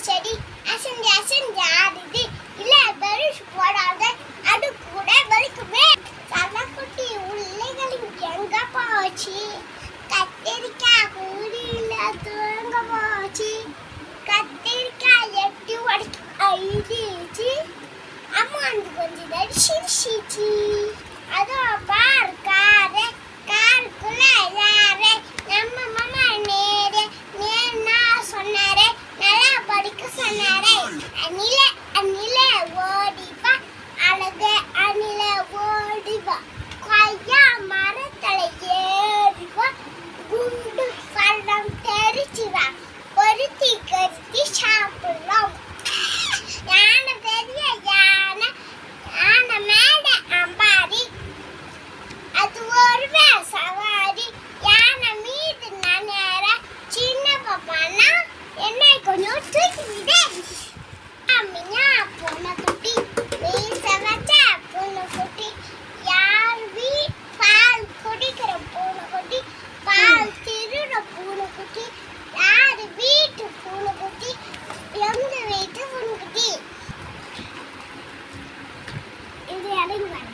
செடி அசஞ்சு அசஞ்சு ஆடுது இல்ல பெருசு போடாத அது கூட வலிக்குமே. கள்ளக்குட்டி உள்ளைகளின் எங்க போச்சு? கத்திரிக்காய் கூடியில தூங்க போச்சு. கத்திரிக்காய் எட்டி உடைக்கு ஐடிச்சு அம்மா அந்த கொஞ்சம் நேரம் சிரிச்சிச்சு. அதோ பார் காரு காருக்குள்ள யாரு நம்ம மாமா நேரு நேர்னா சொன்னாரு நல்லா படிக்க சொன்னாரு. அணில அணில ஓடிவா அழகு அணில ஓடிவா கொய்யா மரத்தலை ஏறிவா குண்டு பழம் தெரிச்சுவா பொருத்தி கருத்தி சாப்பிடலாம். யானை பெரிய யானை யானை மேட அம்பாரி அது ஒரு சவாரி யானை மீது நனேற சின்ன பாப்பானா என்னை கொஞ்சம் தூக்கி விட. அம்மியா பொண்ணு குட்டி மீச வச்ச பொண்ணு குட்டி யார் பால் குடிக்கிற பூனை குட்டி பால் திருட பூனை குட்டி யார் வீட்டு பூனை குட்டி எங்க வீட்டு பூனை குட்டி. இது இறங்கி வர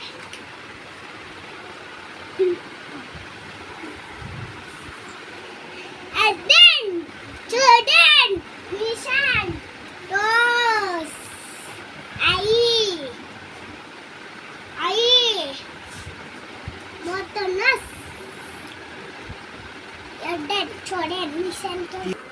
Adnan, Jordan, Nishan, Rose, Ai, Motonas, Jordan, Nishan,